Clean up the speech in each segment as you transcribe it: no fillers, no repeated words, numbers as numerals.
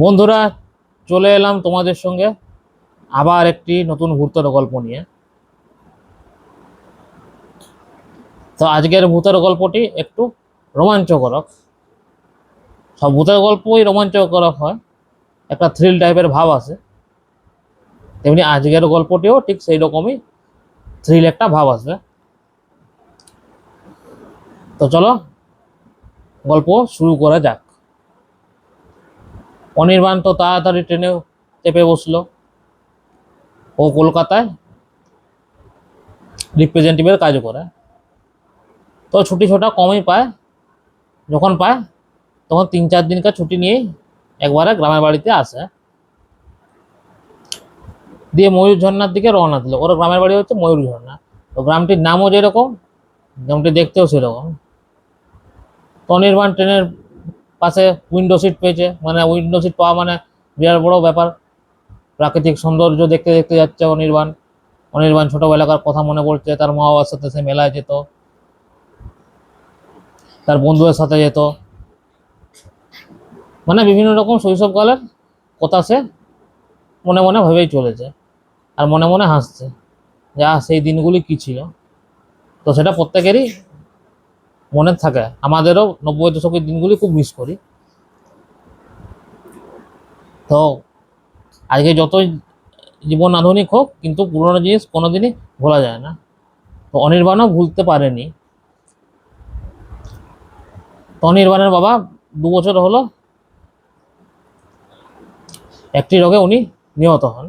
বন্ধুরা, চলে এলাম তোমাদের সঙ্গে আবার একটি নতুন ভূতের গল্প নিয়ে। তো আজকের ভূতের গল্পটি একটু রোমাঞ্চকরক। সব ভূতের গল্পই রোমাঞ্চকরক হয়, একটা থ্রিল টাইপের ভাব আসে। তেমনি আজকের গল্পটিও ঠিক সেই রকমই থ্রিল একটা ভাব আসবে। তো চলো গল্প শুরু করা যাক। অনির্বাণ তো তাড়াতাড়ি ট্রেনে চেপে বসলো। ও কলকাতায় রিপ্রেজেন্টেটিভের কাজ করে, তো ছুটি ছোটা কমই পায়। যখন পায় তখন 3-4 দিনকার ছুটি নিয়েই একবারে গ্রামের বাড়িতে আসে। দিয়ে ময়ূর ঝর্ণার দিকে রওনা দিল। ওর গ্রামের বাড়ি হচ্ছে ময়ূর ঝর্ণা। তো গ্রামটির নামও যেরকম, গ্রামটি দেখতেও সেরকম। তো অনির্বাণ ট্রেনের পাশে উইন্ডো সিট পেয়েছে, মানে উইন্ডো সিট পাওয়া মানে বিরাট বড় ব্যাপার। প্রাকৃতিক সৌন্দর্য দেখতে দেখতে যাচ্ছে অনির্বাণ। অনির্বাণ ছোটবেলাকার কথা মনে পড়ছে, তার মা বাবার সাথে সে মেলায় যেত, তার বন্ধুদের সাথে যেত, মানে বিভিন্ন রকম শৈশবকালের কথা সে মনে মনে ভেবেই চলেছে। আর মনে মনে হাসছে, যা সেই দিনগুলি কি ছিল। তো সেটা প্রত্যেকেরই মনে থাকে। আমাদেরও 90 দশকের দিনগুলি খুব মিস করি। তো আজকে যতই জীবন আধুনিক হোক, কিন্তু পুরোনো জিনিস কোনোদিনই ভোলা যায় না। তো অনির্বাণও ভুলতে পারেনি। তো অনির্বাণের বাবা 2 বছর হলো একটি রোগে উনি নিহত হন।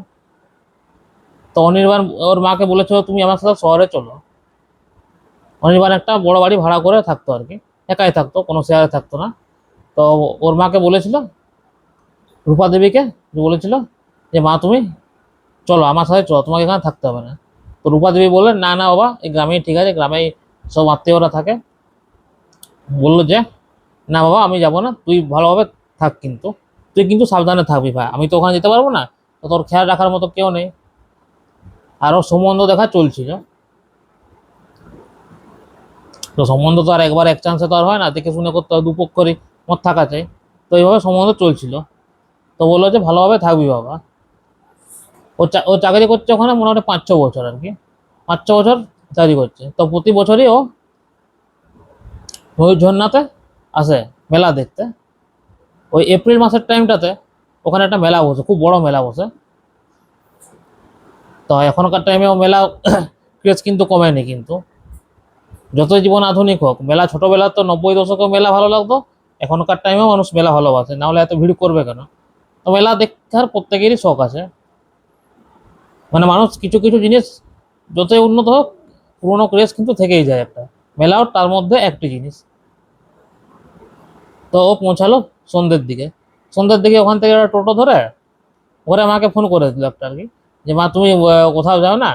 তো অনির্বাণ ওর মাকে বলেছিল, তুমি আমার সাথে শহরে চলো। অনির্বাণ একটা বড় বাড়ি ভাড়া করে থাকতো আর কি, একাই থাকতো, কোনো শেয়ারে থাকতো না। তো ওর মাকে বলেছিল, রূপা দেবীকে বলেছিল যে মা তুমি চলো আমার সাথে, চলো, তোমাকে এখানে থাকতে হবে না। তো রূপা দেবী বললেন, না না বাবা, এই গ্রামেই ঠিক আছে, গ্রামেই সব আত্মীয়রা থাকে। বললো যে না বাবা, আমি যাব না, তুই ভালোভাবে থাক, কিন্তু তুই কিন্তু সাবধানে থাকবি ভাই, আমি তো ওখানে যেতে পারবো না, তো তোর খেয়াল রাখার মতো কেউ নেই। আরও সম্বন্ধ দেখা চলছিল। তো সম্বন্ধ তো আর একবার এক চান্সে তো আর হয় না, দেখে শুনে করতে হয়, দুপক্ষরই মত থাকা চাই। তো এইভাবে সম্বন্ধ চলছিল। তো বললো যে ভালোভাবে থাকবি বাবা। ও চাকরি করছে ওখানে মোটামুটি 5-6 বছর আর কি, 5-6 বছর চাকরি করছে। তো প্রতি বছরই ও ময়ূর ঝর্ণাতে আসে মেলা দেখতে। ওই এপ্রিল মাসের টাইমটাতে ওখানে একটা মেলা বসে, খুব বড় মেলা বসে। তো এখনকার টাইমেও মেলা ক্রেজ কিন্তু কমেনি। কিন্তু যতই জীবন আধুনিক হোক, মেলা ছোটবেলা তো 90 দশকে মেলা ভালো লাগতো, এখনকার টাইমেও মানুষ মেলা ভালোবাসে, না হলে এত ভিড় করবে কেন। তো মেলা দেখার প্রত্যেকেরই শখ আছে। মানে মানুষ কিছু কিছু জিনিস যতই উন্নত হোক, পুরোনো ক্রেজ কিন্তু থেকেই যায় একটা। মেলাও তার মধ্যে একটি জিনিস। তো ও পৌঁছালো সন্ধ্যের দিকে। সন্ধ্যের দিকে ওখান থেকে একটা টোটো ধরে ওরে মাকে ফোন করে দিল একটা আর কি, যে মা তুমি কোথাও যাও না।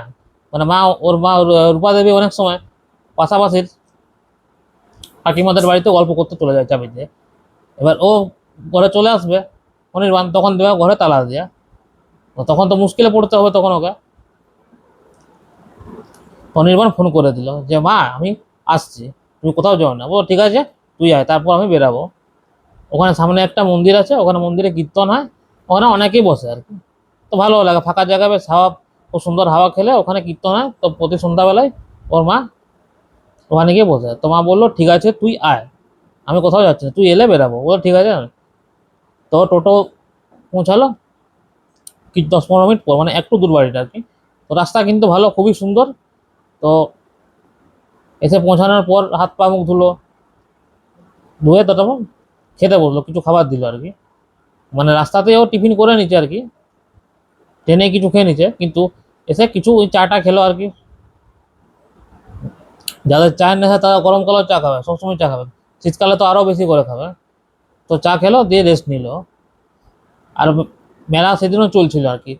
মানে মা, ওর মা রূপা দেবী অনেক সময় পাশাপাশি কাকিমাদের বাড়িতে গল্প করতে চলে যায় চাবি দিয়ে। এবার ও ঘরে চলে আসবে, অনির্বাণ তখন দেবে ঘরে তালা দিয়া। তখন তো মুশকিলে পড়তে হবে তখন ওকে। অনির্বাণ ফোন করে দিল যে মা আমি আসছি, তুমি কোথাও যাও না। ও ঠিক আছে, তুই আয়, তারপর আমি বেরাবো। ওখানে সামনে একটা মন্দির আছে, ওখানে মন্দিরে কীর্তন হয়, ওখানে অনেকেই বসে আর কি। তো ভালো লাগে, ফাঁকা জায়গায় বেশ হাওয়া, খুব সুন্দর হাওয়া খেলে ওখানে কীর্তন হয়। তো প্রতি সন্ধ্যাবেলায় ওর মা ওখানে গিয়ে বসে। তো মা বললো ঠিক আছে তুই আয়, আমি কোথাও যাচ্ছি না, তুই এলে বেরাবো। বলো ঠিক আছে। তো টোটো পৌঁছালো কি 10-15 মিনিট পর, মানে একটু দূর বাড়িটা আর কি। তো রাস্তা কিন্তু ভালো, খুবই সুন্দর। তো এসে পৌঁছানোর পর হাত পা মুখ ধুলো, ধুয়ে তো তখন খেতে বসলো, কিছু খাবার দিল আর কি। মানে রাস্তাতেও টিফিন করে নিচ্ছে আর কি, ট্রেনে কিছু খেয়ে নিচ্ছে, কিন্তু এসে কিছু ওই চাটা খেলো আর কি। যাদের চায়ের নেশা তারা গরমকালেও চা খাবে, সবসময় চা খাবে, শীতকালে তো আরও বেশি করে খাবে। তো চা খেলো, দিয়ে রেস্ট নিল। আর মেলা সেদিনও চলছিল আর কি।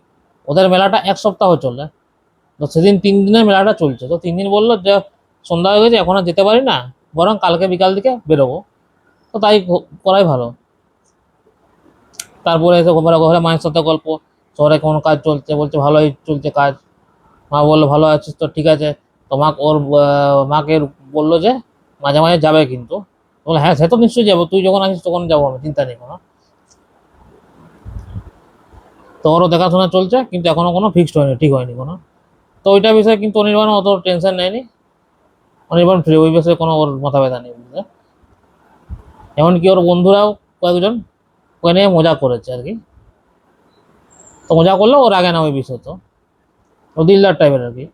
ওদের মেলাটা 1 সপ্তাহ চলে। তো সেদিন 3 দিনের মেলাটা চলছে। তো 3 দিন বললো যে সন্ধ্যা হয়ে গেছে, এখন আর যেতে পারি না, বরং কালকে বিকাল দিকে বেরোবো। তো তাই করাই ভালো। তারপরে এসে ঘরে ঘরে মায়ের সাথে গল্প, শহরে কোন কাজ চলছে, বলছে ভালোই চলছে কাজ। মা বললো ভালো আছিস তো, ঠিক আছে। তো মা ওর মাকে বললো যে মাঝে মাঝে যাবে কিন্তু। বলে হ্যাঁ সে তো নিশ্চয়ই যাবো, তুই যখন আসিস তখন যাবো, আমি চিন্তা নেই কোনো। তো ওরও দেখাশোনা চলছে, কিন্তু এখনো কোনো ফিক্সড হয়নি, ঠিক হয়নি কোনো। তো ওইটা বিষয়ে কিন্তু অনির্বাণ অত টেনশন নেয়নি, অনির্বাণ ফ্রি, ওই বিষয়ে কোনো ওর মাথা ব্যথা নেই বুঝলে। এমনকি ওর বন্ধুরাও কয়েকজন ওকে নিয়ে মজা করেছে আর কি। তো মজা করলেও ওর আগে না ওই বিষয়, তো ও দিলদার টাইপের আর কি।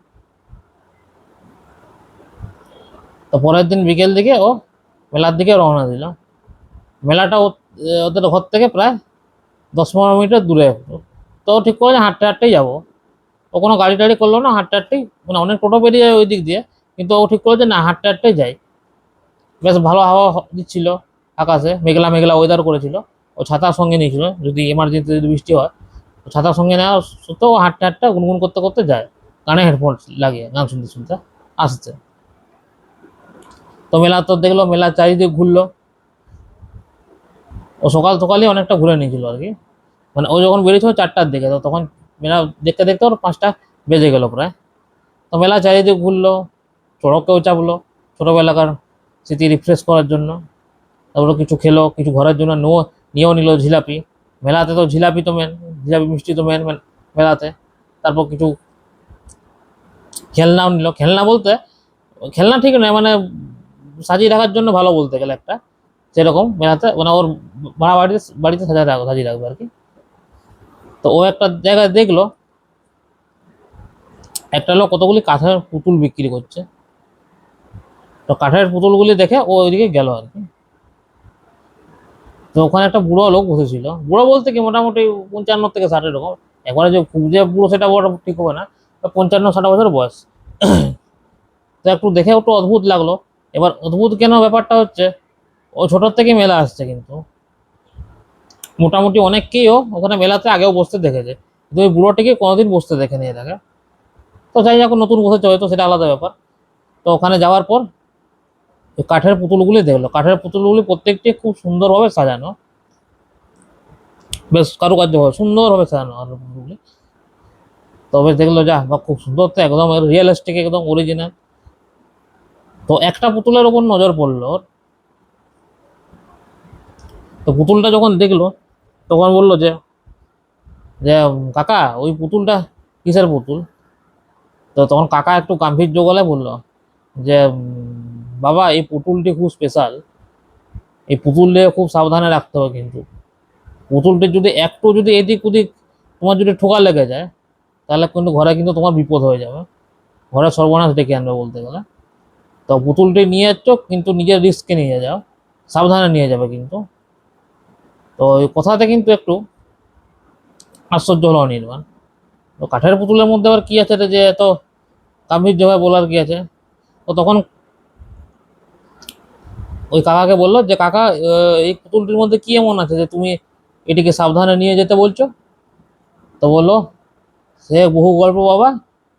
তো পরের দিন বিকেল দিকে ও মেলার দিকে রওনা দিল। মেলাটা ওদের ঘর থেকে প্রায় 10-15 মিটার দূরে একটু। তো ও ঠিক করে হাঁটতে হাঁটতেই যাবো, ও কোনো গাড়ি টাড়ি করলো না, হাঁটতে হাঁটতেই, মানে অনেক টোটো বেরিয়ে যায় ওই দিক দিয়ে, কিন্তু ও ঠিক করেছে না হাঁটতে হাঁটতেই যাই। বেশ ভালো হাওয়া দিচ্ছিল, আকাশে মেঘলা মেঘলা ওয়েদার করেছিল। ও ছাতার সঙ্গে নিয়েছিল, যদি এমার্জেন্সি যদি বৃষ্টি হয়, তো ছাতার সঙ্গে নেওয়া সত্ত্বেও ও হাঁটতে হাঁটতে গুনগুন করতে করতে যায়, কানে হেডফোন লাগিয়ে গান শুনতে শুনতে আসছে। তো মেলা তো দেখলো, মেলা চারিদিকে ঘুরলো। ও সকাল সকালই অনেকটা ঘুরে নিয়েছিল আর কি, মানে ও যখন বেরিয়েছিল 4টার দিকে, তো তখন মেলা দেখতে দেখতে ওর 5টা বেজে গেল প্রায়। তো মেলা চারিদিকে ঘুরলো, চড়কেও চাপলো ছোটোবেলাকার স্মৃতি রিফ্রেশ করার জন্য। তারপরে কিছু খেলো, কিছু ঘরের জন্য নিয়েও নিল জিলাপি। মেলাতে তো জিলাপি তো মেন, জিলাপি মিষ্টি তো মেন মেলাতে। তারপর কিছু খেলনাও নিল, খেলনা বলতে খেলনা ঠিক নয়, মানে সাজিয়ে রাখার জন্য ভালো বলতে গেলে একটা, সেরকম মেলাতে মানে ওর ভাড়া বাড়িতে বাড়িতে সাজিয়ে রাখবে আর কি। তো ও একটা জায়গায় দেখলো একটা লোক কতগুলি কাঠের পুতুল বিক্রি করছে। তো কাঠের পুতুলগুলি দেখে ও ওইদিকে গেল আর কি। তো ওখানে একটা বুড়ো লোক বসেছিল, বুড়ো বলতে কি মোটামুটি 55 থেকে 60 এরকম। একবারে যে খুব যে বুড়ো সেটা বড় ঠিক হবে না, 55-60 বছর বয়স। তো একটু দেখে একটু অদ্ভুত লাগলো। এবার অদ্ভুত কেন ব্যাপারটা হচ্ছে, ও ছোটোর থেকে মেলা আসছে, কিন্তু মোটামুটি অনেককেই ও ওখানে মেলাতে আগেও বসতে দেখেছে, কিন্তু ওই বুড়োটিকে কোনোদিন বসতে দেখে নিয়ে থাকে। তো যাই হোক, নতুন বসেছে হয়তো, সেটা আলাদা ব্যাপার। তো ওখানে যাওয়ার পর ওই কাঠের পুতুলগুলি দেখলো, কাঠের পুতুলগুলি প্রত্যেকটি খুব সুন্দরভাবে সাজানো, বেশ কারুকার্য হবে, সুন্দরভাবে সাজানো আর পুতুলগুলি। তবে দেখলো যা বা খুব সুন্দর, তো একদম রিয়েলিস্টিক, একদম অরিজিনাল। তো একটা পুতুলের ওপর নজর পড়লো ওর। তো পুতুলটা যখন দেখলো তখন বললো যে যে কাকা ওই পুতুলটা কিসের পুতুল? তো তখন কাকা একটু গাম্ভীর্য গলায় বললো যে বাবা এই পুতুলটি খুব স্পেশাল, এই পুতুলটি খুব সাবধানে রাখতে হবে, কিন্তু পুতুলটি যদি একটু যদি এদিক ওদিক তোমার যদি ঠোকা লেগে যায়, তাহলে কিন্তু ঘরে কিন্তু তোমার বিপদ হয়ে যাবে, ঘরে সর্বনাশ ডেকে আনবে বলতে গেলে। তো পুতুলটি নিয়ে যাচ্ছ, কিন্তু নিজের রিস্কে নিয়ে যাও, সাবধানে নিয়ে যাবে কিন্তু। তো ওই কথাতে কিন্তু একটু আশ্চর্য হলো অনির্বাণ। তো কাঠের পুতুলের মধ্যে আবার কি আছে রে, যে এত গাম্ভীর্যভাবে বলার কি আছে? তো তখন ওই কাকাকে বললো যে কাকা এই পুতুলটির মধ্যে কি এমন আছে যে তুমি এটিকে সাবধানে নিয়ে যেতে বলছো? তো বললো সে বহু গল্প বাবা,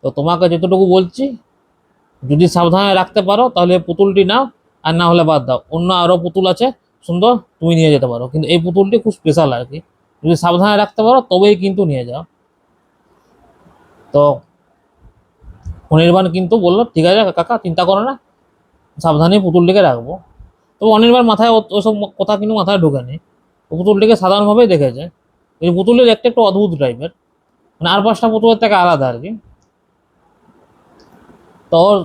তো তোমাকে যতটুকু বলছি, যদি সাবধানে রাখতে পারো তাহলে পুতুলটি নাও, আর না হলে বাদ দাও, অন্য আরো পুতুল আছে সুন্দর, তুমি নিয়ে যেতে পারো, কিন্তু এই পুতুলটি খুব স্পেশাল আর কি, যদি সাবধানে রাখতে পারো তবেই কিন্তু নিয়ে যাও। তো অনির্বাণ কিন্তু বললো ঠিক আছে কাকা, চিন্তা করো না, সাবধানে পুতুলটিকে রাখবো। তো অনির্বাণ মাথায় ওসব কথা কিন্তু মাথায় ঢোকেনি, ও পুতুলটিকে সাধারণভাবেই দেখেছে। এই পুতুলের একটা একটু অদ্ভুত টাইপের, মানে আর 5টা পুতুলের থেকে আলাদা আর কি। তো ওর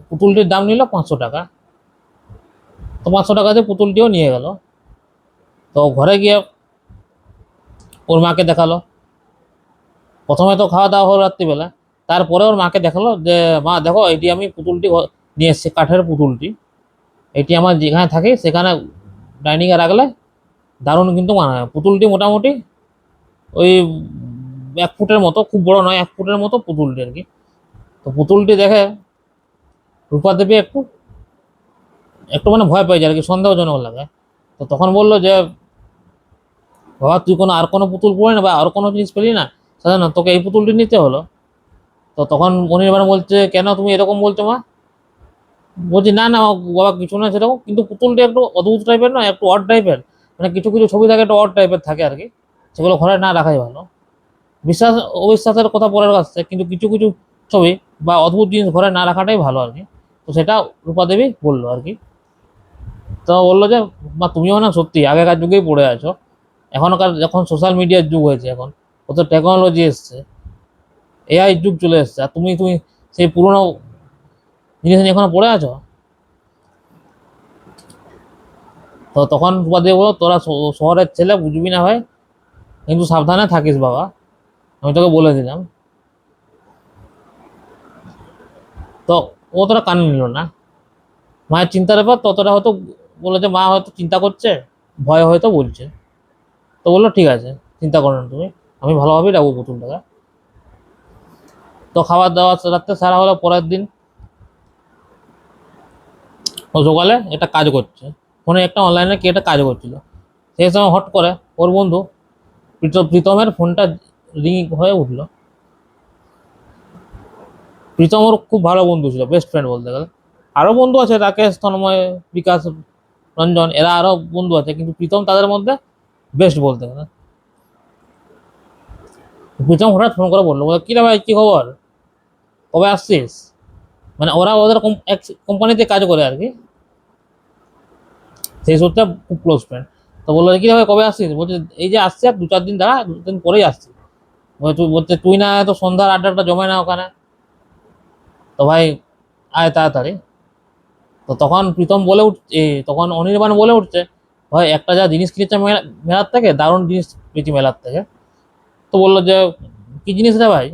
পুতুলটির দাম নিল 500 টাকা। তো 500 টাকা দিয়ে পুতুলটিও নিয়ে গেল। তো ঘরে গিয়ে ওর মাকে দেখালো। প্রথমে তো খাওয়া দাওয়া হলো রাত্রিবেলা, তারপরে ওর মাকে দেখালো যে মা দেখো এটি আমি পুতুলটি নিয়ে এসেছি, কাঠের পুতুলটি, এটি আমার যেখানে থাকে সেখানে ডাইনিংয়ে রাখলে দারুণ কিন্তু মানায়। পুতুলটি মোটামুটি ওই 1 ফুটের মতো, খুব বড় নয়, 1 ফুটের মতো পুতুলটি আর কি। তো পুতুলটি দেখে রূপা দেবী একটু একটু মানে ভয় পেয়ে যায় আর কি, সন্দেহজনক লাগে। তো তখন বললো যে বাবা তুই আর কোনো পুতুল পড়ে না বা আর কোনো জিনিস পেলি না, সাধারণ তোকে এই পুতুলটি নিতে হলো? তো তখন অনির্বাণ বলছে কেন তুমি এরকম বলছো মা? বলছি না না বাবা কিছু না সেরকম, কিন্তু পুতুলটা একটু অদ্ভুত টাইপের, না একটু অড টাইপের, মানে কিছু কিছু ছবি থাকে একটু অড টাইপের থাকে আর কি, সেগুলো ঘরে না রাখাই ভালো। বিশ্বাস অবিশ্বাসের কথা পরের কাছে, কিন্তু কিছু কিছু ছবি বা অদ্ভুত জিনিস ঘরে না রাখাটাই ভালো আর কি। তো সেটা রূপা দেবী বললো আর কি। তো বললো যে মা তুমিও না সত্যি আগেকার যুগেই পড়ে আছো, এখনকার যখন সোশ্যাল মিডিয়ার যুগ হয়েছে এখন, ও তো টেকনোলজি এসছে, এআই যুগ চলে এসছে, আর তুমি তুমি সেই পুরোনো জিনিস নিয়ে এখনো পড়ে আছো। তো তখন বাদে বলো, তোরা শহরের ছেলে বুঝবি না ভাই, কিন্তু সাবধানে থাকিস বাবা, আমি তোকে বলে দিলাম। তো ও তোরা কান নিল না, মায়ের চিন্তার ব্যাপার, ততটা হয়তো বলে যে মা হয়তো চিন্তা করছে, ভয় হয়তো বলছে। তো বললো ঠিক আছে, চিন্তা করো না তুমি, আমি ভালোভাবেই রাখবো পুতুলটাকে। তো খাবার দাবার রাত্রে সারা হলো, পরের দিন ও সকালে একটা কাজ করছে, ফোনে একটা অনলাইনে কি একটা কাজ করছিল, সেই সময় হট করে ওর বন্ধু প্রীতমের ফোনটা রিং হয়ে উঠলো। প্রীতম ওর খুব ভালো বন্ধু ছিল, বেস্ট ফ্রেন্ড বলতে গেলে। আরো বন্ধু আছে, রাকেশ, তন্ময়, বিকাশ, রঞ্জন, এরা আরো বন্ধু আছে, কিন্তু প্রীতম তাদের মধ্যে বেস্ট বলতে গেলে। প্রীতম হঠাৎ ফোন করে বললো, বলে কি রে ভাই, কি খবর, কবে আসছিস? মানে ওরা ওদের এক কোম্পানিতে কাজ করে আর কি, সেই সূত্রে খুব ক্লোজ ফ্রেন্ড। তো বললো কি রে ভাই, কবে আসছিস? বলছে এই যে আসছি, আর 2-4 দিন দাঁড়া, 2 দিন পরেই আসছি। বলছে তুই না এত সন্ধ্যার আড্ডাটা জমে না ওখানে, তো ভাই আয় তাড়াতাড়ি। তো তখন প্রীতম বলে উঠছে, তখন অনির্বাণ বলে উঠছে, ভাই একটা যা জিনিস কিনেছে মেলার থেকে, দারুণ জিনিস পেয়েছি মেলার থেকে। তো বললো যে কি জিনিস রে ভাই?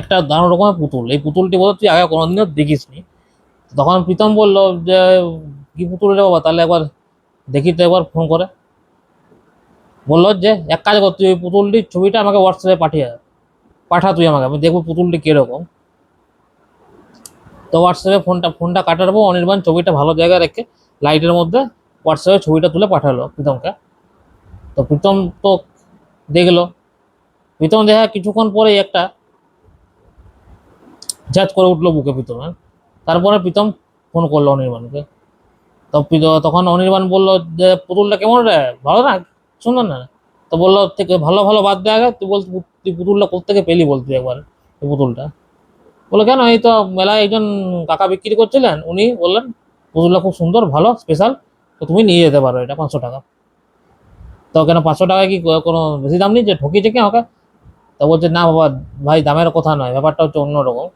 একটা দারুণ রকমের পুতুল, এই পুতুলটি বলতো তুই আগে কোনোদিনও দেখিসনি। তখন প্রীতম বললো যে কি পুতুল রে বাবা, তাহলে একবার দেখি তো, একবার ফোন করে। বললো যে এক কাজ কর, তুই ওই পুতুলটির ছবিটা আমাকে হোয়াটসঅ্যাপে পাঠা তুই আমাকে, আমি দেখবো পুতুলটি কিরকম। তো হোয়াটসঅ্যাপে ফোনটা কাটার পর অনির্বাণ ছবিটা ভালো জায়গায় রেখে লাইটের মধ্যে হোয়াটসঅ্যাপে ছবিটা তুলে পাঠালো প্রীতমকে। তো প্রীতম তো দেখলো, প্রীতম দেখা কিছুক্ষণ পরেই একটা ঝাঁজ করে উঠলো বুকে প্রীতমের। তারপরে প্রীতম ফোন করলো অনির্বাণকে। তো তখন অনির্বাণ বললো যে পুতুলটা কেমন রে, ভালো না, সুন্দর না? তো বললো থেকে ভালো ভালো বাদ দেওয়া আগে তুই বল, তুই পুতুলটা কোথেকে পেলি বল তুই একবার, এই পুতুলটা। বললো কেন, এই তো মেলায় একজন কাকা বিক্রি করছিলেন, উনি বললেন পুতুলটা খুব সুন্দর, ভালো, স্পেশাল, তো তুমি নিয়ে যেতে পারো, এটা 500 টাকা। তো কেন 500 টাকা কি কোনো বেশি দাম নিচ্ছে, ঠকিয়েছে কি আমাকে? তো বলছে না বাবা, ভাই দামের কথা নয়, ব্যাপারটা হচ্ছে অন্যরকম।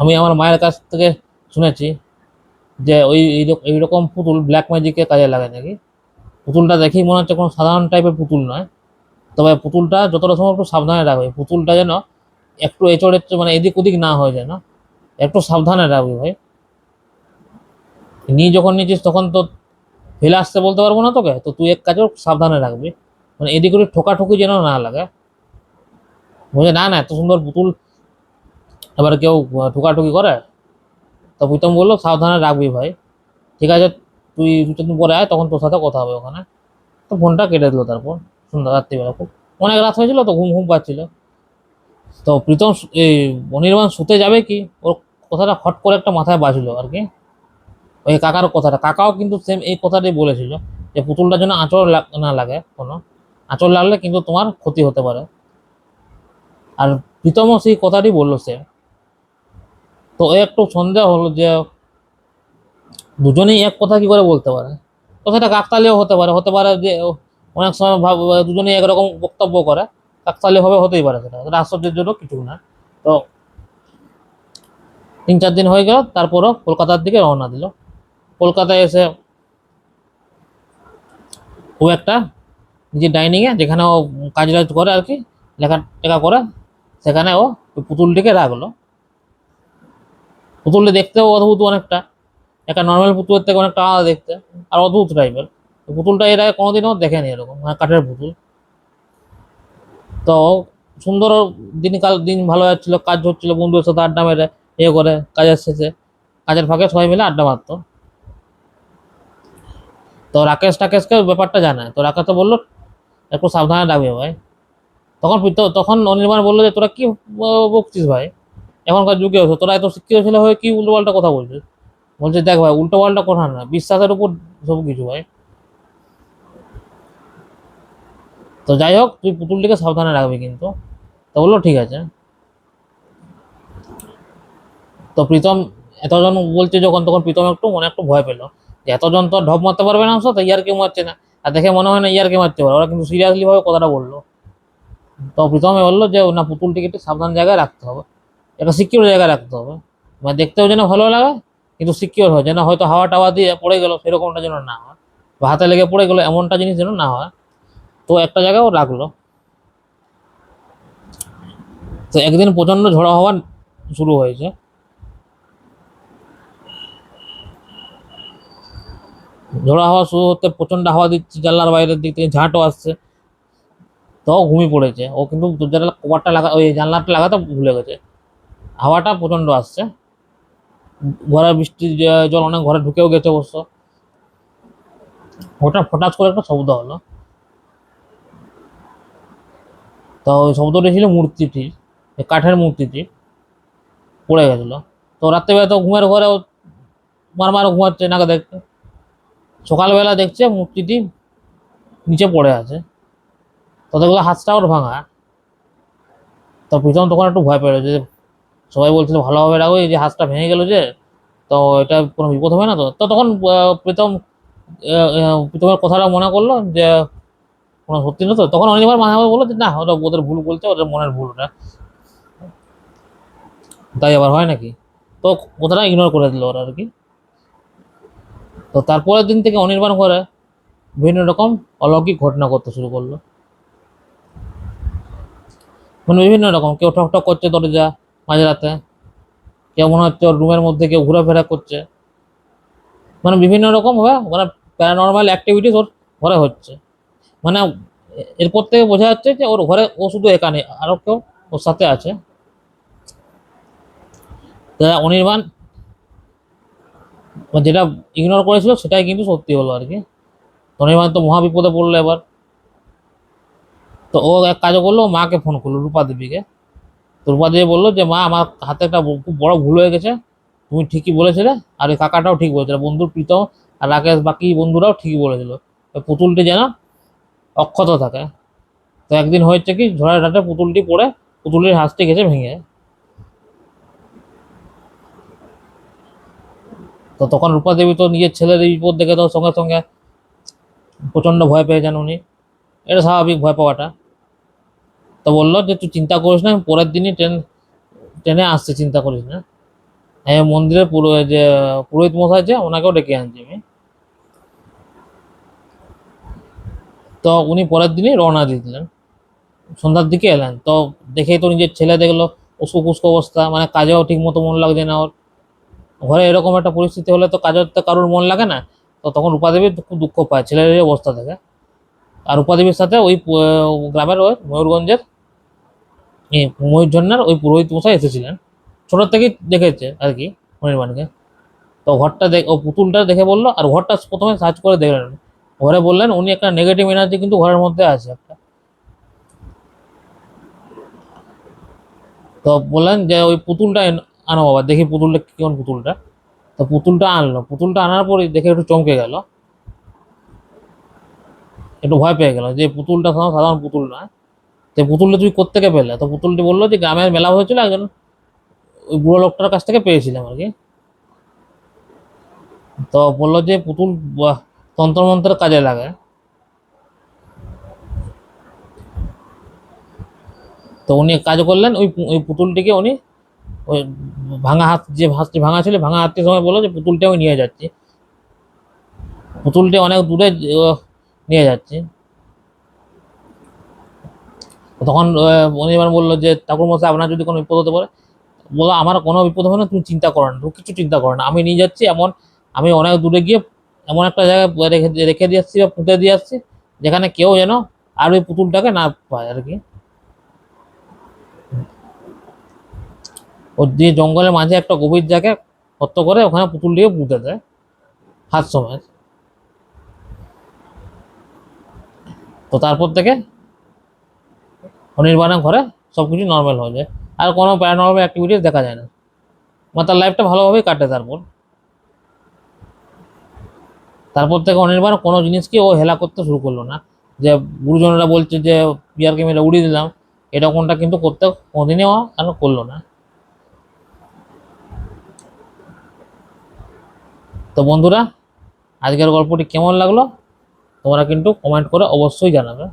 আমি আমার মায়ের কাছ থেকে শুনেছি যে ওই এইরকম পুতুল ব্ল্যাক ম্যাজিকে কাজে লাগে নাকি। পুতুলটা দেখেই মনে হচ্ছে কোনো সাধারণ টাইপের পুতুল নয়। তবে পুতুলটা যতটা সম্ভব একটু সাবধানে রাখবে, পুতুলটা যেন একটু এচড় মানে এদিক ওদিক না হয়ে যায়, না, একটু সাবধানে রাখবি ভাই। নিয়ে যখন নিয়েছিস তখন তো ফেলে আসতে বলতে পারবো না তোকে, তো তুই এক কাজও সাবধানে রাখবি, মানে এদিক ওদিক ঠোকাঠুকি যেন না লাগে। বুঝে না, না এত সুন্দর পুতুল এবার কেউ ঠোকাঠুকি করে। তো প্রীতম বললো সাবধানে রাখবি ভাই, ঠিক আছে, তুই 2-3 দিন পরে আয়, তখন তোর সাথে কথা হবে ওখানে। তো ফোনটা কেটে দিল তারপর, সন্ধ্যা রাত্রিবেলা খুব অনেক রাত হয়েছিল, তো ঘুম ঘুম পাচ্ছিল। তো প্রীতম এই অনির্বাণ শুতে যাবে কি, ওর কথাটা হট করে একটা মাথায় বাজলো আর কি, ওই কাকার কথাটা, কাকাও কিন্তু সেম এই কথাটাই বলেছিল, যে পুতুলটা যেন আঁচড় না লাগে কোনো, আঁচড় লাগলে কিন্তু তোমার ক্ষতি হতে পারে। আর প্রীতমও সেই কথাটি বললো সে। তো একটু সন্দেহ হলো যে দুজনেই এক কথা কি করে বলতে পারে। তো সেটা কাকতালীয় হতে পারে, যে অনেক সময় দুজনেই একরকম বক্তব্য করে, কাকতালীয় ভাবে হতেই পারে, সেটা আশ্চর্যের জন্য কিছু না। তো 3-4 দিন হয়ে গেল, তারপরও কলকাতার দিকে রওনা দিল। কলকাতায় এসে ও একটা নিজের ডাইনিংয়ে, যেখানে ও কাজ টাজ করে আর কি, লেখা টেখা করে, সেখানে ও পুতুলটিকে রাখলো। পুতুলটি দেখতেও অদ্ভুত অনেকটা, একটা নর্মাল পুতুলের থেকে অনেকটা আলাদা দেখতে, আর অদ্ভুত টাইপের। পুতুলটা এর আগে কোনোদিনও দেখেনি এরকম, মানে কাঠের পুতুল। তো সুন্দর দিন ভালো যাচ্ছিল, কাজ হচ্ছিল, বন্ধুদের সাথে আড্ডা মেরে করে কাজের শেষে, কাজের ফাঁকে সবাই মিলে আড্ডা মারতো। তো টাকেশকে ব্যাপারটা জানায়, তো রাকেশ তো বললো একটু সাবধানে রাখবে ভাই। তখন অনির্বাণ বললো যে তোরা কি বকছিস ভাই, এখনকার যুগে তোরা এত শিক্ষিত ছেলে হয়ে কি উল্টো পাল্টা কথা বলছিস? বলছে দেখ ভাই, উল্টো পাল্টা কথা না, বিশ্বাসের উপর সব কিছু ভাই। তো যাই হোক, তুই পুতুলটিকে সাবধানে রাখবি কিন্তু। তো বললো ঠিক আছে। তো প্রীতম এতজন বলছে যখন, তখন প্রীতম একটু মনে একটু ভয় পেলো, যে এতজন তো ঢপ মারতে পারবে না, তো ইয়ার কেউ মারছে না, আর দেখে মনে হয় না ইয়ারকে মারতে পারে, ওরা কিন্তু সিরিয়াসলি ভাবে কথাটা বললো। তো প্রথমে বললো যে না, পুতুলটিকে একটু সাবধান জায়গায় রাখতে হবে, একটা সিকিউর জায়গায় রাখতে হবে, মানে দেখতেও যেন ভালো লাগে কিন্তু সিকিউর হয়, যেন হয়তো হাওয়া টাওয়া দিয়ে পড়ে গেল সেরকমটা যেন না হয়, বা হাতে লেগে পড়ে গেলো এমনটা জিনিস যেন না হয়। তো একটা জায়গায় ও রাখলো। তো একদিন প্রচন্ড ঝড় হওয়া শুরু হয়েছে। ঝড়ো হাওয়া শুরু হতে প্রচন্ড হাওয়া দিচ্ছে, জানলার বাইরের দিক থেকে ঝাঁটও আসছে। তো ও ঘুমিয়ে পড়েছে, ও কিন্তু দরজাটা কভারটা লাগা, ওই জানলাটা লাগাতে ভুলে গেছে। হাওয়াটা প্রচন্ড আসছে, ঘরে বৃষ্টির জল অনেক ঘরে ঢুকেও গেছে অবশ্য। ওটা হঠাৎ করে একটা শব্দ হলো। তো ওই শব্দটি ছিল মূর্তিটির, এই কাঠের মূর্তিটি পড়ে গেছিল। তো রাত্রেবেলা তো ঘুমের ঘরে ও মার মার ঘুমাচ্ছে নাকে দেখতে, সকালবেলা দেখছে মূর্তিটি নিচে পড়ে আছে। তো দেখলো হাতটা ওর ভাঙা। তো প্রীতম তখন একটু ভয় পেল যে সবাই বলছিল ভালোভাবে রাখো, এই যে হাতটা ভেঙে গেল যে, তো এটা কোনো বিপদ হবে না। তো তো তখন প্রীতম প্রীতমের কথাটা মনে করলো যে কোনো সত্যি না। তো তখন অনেকবার মাঝে মাঝে বললো যে না, ওটা ওদের ভুল বলছে, ওদের মনের ভুল ওটা, তাই আবার হয় নাকি। তো কথাটা ইগনোর করে দিল ওরা আর কি। তো তারপরের দিন থেকে অনির্বাণ করে বিভিন্ন রকম অলৌকিক ঘটনা করতে শুরু করলো। মানে বিভিন্ন রকম, কেউ ঠক ঠক করছে দরজা মাঝরাতে, কেউ মনে হচ্ছে ওর রুমের মধ্যে কেউ ঘোরাফেরা করছে, মানে বিভিন্ন রকম ভাবে মানে প্যারানর্মাল অ্যাক্টিভিটিস ওর ঘরে হচ্ছে। মানে এরপর থেকে বোঝা যাচ্ছে যে ওর ঘরে ও শুধু একা নেই, আরো কেউ ওর সাথে আছে। অনির্বাণ যেটা ইগনোর করেছিল সেটাই কিন্তু সত্যি হলো আর কি। অনির্বাণ তো মহা বিপদে পড়লো এবার। তো ও এক কাজ করলো, মাকে ফোন করলো, রূপা দেবীকে। তো রূপা দেবী বললো যে মা, আমার হাতে একটা খুব বড় ভুল হয়ে গেছে, তুমি ঠিকই বলেছিলে, আর ওই কাকাটাও ঠিক বলেছিল, বন্ধু প্রীতম আর রাকেশ বাকি বন্ধুরাও ঠিকই বলেছিল, ওই পুতুলটি যেন অক্ষত থাকে। তো একদিন হয়েছে কি, ঝড়ের রাতে পুতুলটি পড়ে পুতুলের হাঁসটি গেছে ভেঙে। তো তখন রূপা দেবী তো নিজের ছেলের এই বিপদ দেখে তো সঙ্গে সঙ্গে প্রচন্ড ভয় পেয়ে যান উনি, এটা স্বাভাবিক ভয় পাওয়াটা। তো বললো যে তুই চিন্তা করিস না, আমি পরের দিনই ট্রেনে আসছে, চিন্তা করিস না। আমি মন্দিরের পুরো যে পুরোহিত মশাই আছে ওনাকেও ডেকে আনছি আমি। তো উনি পরের দিনই রওনা দিয়ে দিলেন, সন্ধ্যার দিকে এলেন। তো দেখেই তো নিজের ছেলে দেখলো উস্কো খুস্কো অবস্থা, মানে কাজেও ঠিক মতো মন লাগছে না ওর। ঘরে এরকম একটা পরিস্থিতি হলে তো কাজের তো কারোর মন লাগে না। তো তখন রূপাদেবী খুব দুঃখ পায় ছেলের এই অবস্থা থেকে। আর রূপাদেবীর সাথে ওই গ্রামের ওই ময়ূরগঞ্জের এই ময়ূরঝন্নার ওই পুরোহিত মশাই এসেছিলেন, ছোটোর থেকেই দেখেছে আর কি অনির্বাণকে। তো ঘরটা ও পুতুলটা দেখে বললো, আর ঘরটা প্রথমে সার্চ করে দেখলেন, ঘরে বললেন উনি একটা নেগেটিভ এনার্জি কিন্তু ঘরের মধ্যে আছে একটা। তো বললেন যে ওই পুতুলটা আনো বাবা, দেখি পুতুলটা কেমন পুতুলটা। তো পুতুলটা আনলো, পুতুলটা আনার পরে দেখে একটু চমকে গেল, একটু ভয় পেয়ে গেল যে পুতুলটা সাধারণ পুতুল নয়। তো পুতুলটা তুই কোত্থেকে পেলে? তো পুতুলটি বললো যে গ্রামের মেলা হয়েছিল, একজন ওই বুড়ো লোকটার কাছ থেকে পেয়েছিলাম আর কি। তো বললো যে পুতুল তন্ত্রমন্ত্রের কাজে লাগে। তো উনি কাজ করলেন, ওই ওই পুতুলটিকে উনি ওই ভাঙা হাত, যে হাতটি ভাঙা ছিল, ভাঙা হাতটির সময় বললো যে পুতুলটা আমি নিয়ে যাচ্ছি, পুতুলটি অনেক দূরে নিয়ে যাচ্ছি। তখন উনি এবার বললো যে ঠাকুরমশাই, আপনার যদি কোনো বিপদ হতে পারে, বলো আমার কোনো বিপদ হবে না, তুমি চিন্তা করো না, তুমি কিছু চিন্তা করো না, আমি নিয়ে যাচ্ছি। এমন আমি অনেক দূরে গিয়ে এমন একটা জায়গায় রেখে রেখে দিয়ে আসছি বা পুঁতে দিয়ে আসছি, যেখানে কেউ যেন আর ওই পুতুলটাকে না পায় আর কি। ওর দিয়ে জঙ্গলের মাঝে একটা গভীর জায়গায় গর্ত করে ওখানে পুতুলটিকে পুঁতে দেয় হাত সময়। তো তারপর থেকে অনির্বাণের ঘরে সবকিছু নর্মাল হয়ে যায়, আর কোনো প্যারানর্মাল অ্যাক্টিভিটিস দেখা যায় না, মানে তার লাইফটা ভালোভাবেই কাটে। তারপর তারপর থেকে অনির্বাণ কোনো জিনিসকে ও হেলা করতে শুরু করলো না, যে গুরুজনেরা বলছে যে পিয়ারকে মেরে উড়িয়ে দিলাম, এটা কোনটা কিন্তু করতে কোনোদিনই ও আর করলো না। তো বন্ধুরা, আজকের গল্পটি কেমন লাগলো তোমরা কিন্তু কমেন্ট করে অবশ্যই জানাবে।